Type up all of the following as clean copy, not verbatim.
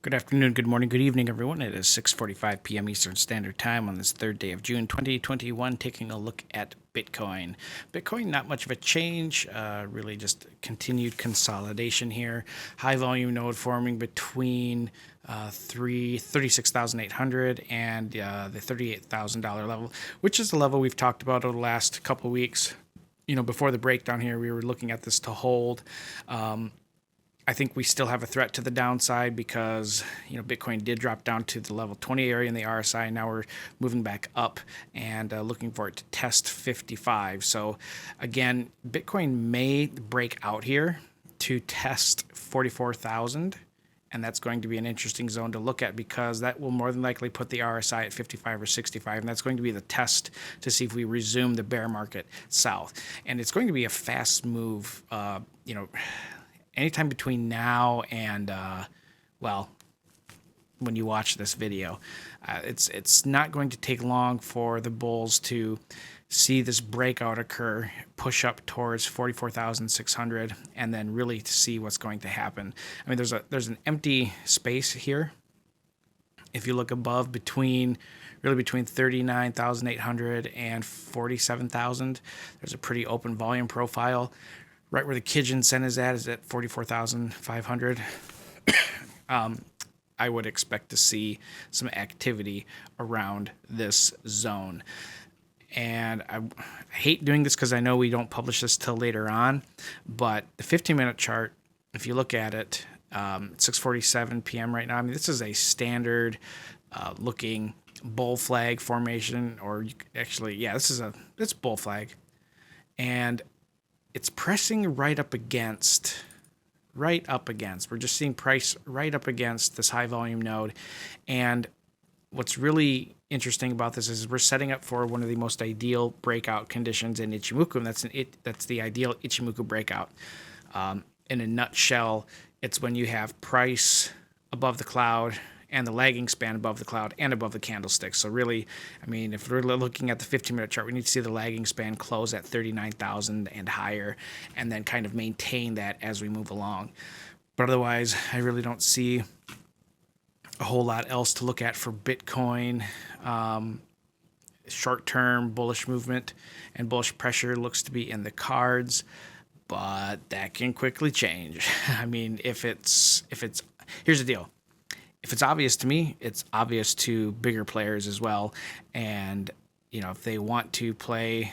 Good afternoon, good morning, good evening, everyone. It is 6:45 p.m. Eastern Standard Time on this third day of June 2021, taking a look at Bitcoin. Bitcoin, not much of a change, really just continued consolidation here. High volume node forming between 36,800 and the $38,000 level, which is the level we've talked about over the last couple of weeks. Before the breakdown here, we were looking at this to hold. I think we still have a threat to the downside because, Bitcoin did drop down to the level 20 area in the RSI. Now we're moving back up and looking for it to test 55. So again, Bitcoin may break out here to test 44,000. And that's going to be an interesting zone to look at because that will more than likely put the RSI at 55 or 65. And that's going to be the test to see if we resume the bear market south. And it's going to be a fast move, anytime between now and, when you watch this video, it's not going to take long for the bulls to see this breakout occur, push up towards 44,600, and then really to see what's going to happen. I mean, there's an empty space here. If you look above between 39,800 and 47,000, there's a pretty open volume profile. Right where the Kijun Sen is at 44,500. I would expect to see some activity around this zone. And I hate doing this because I know we don't publish this till later on, but the 15-minute chart, if you look at it, 6:47 p.m. right now, I mean, this is a standard looking bull flag formation, or it's bull flag. And it's pressing right up against. We're just seeing price right up against this high volume node. And what's really interesting about this is we're setting up for one of the most ideal breakout conditions in Ichimoku, and that's the ideal Ichimoku breakout. In a nutshell, it's when you have price above the cloud and the lagging span above the cloud and above the candlestick. So really, I mean, if we're looking at the 15-minute chart, we need to see the lagging span close at 39,000 and higher, and then kind of maintain that as we move along. But otherwise, I really don't see a whole lot else to look at for Bitcoin. Short-term bullish movement and bullish pressure looks to be in the cards, but that can quickly change. I mean, here's the deal. If it's obvious to me, it's obvious to bigger players as well. And, if they want to play,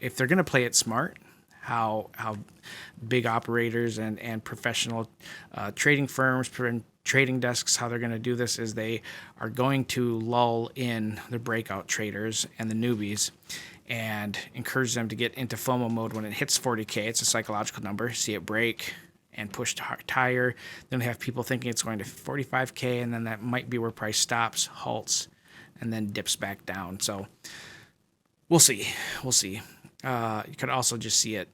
if they're going to play it smart, how big operators and professional trading firms, trading desks, how they're going to do this is they are going to lull in the breakout traders and the newbies and encourage them to get into FOMO mode when it hits 40K. It's a psychological number. See it break and push higher. Then have people thinking it's going to 45K, and then that might be where price stops, halts, and then dips back down. So we'll see. You could also just see it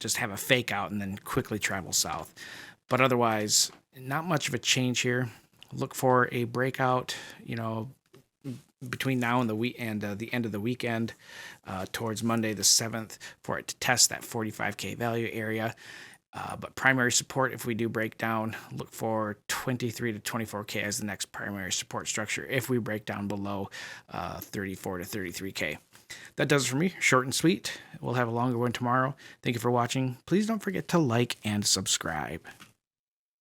just have a fake out and then quickly travel south. But otherwise, not much of a change here. Look for a breakout, between now and the end of the weekend, towards Monday the 7th, for it to test that 45K value area. But primary support, if we do break down, look for 23 to 24K as the next primary support structure if we break down below 34 to 33K. That does it for me. Short and sweet. We'll have a longer one tomorrow. Thank you for watching. Please don't forget to like and subscribe.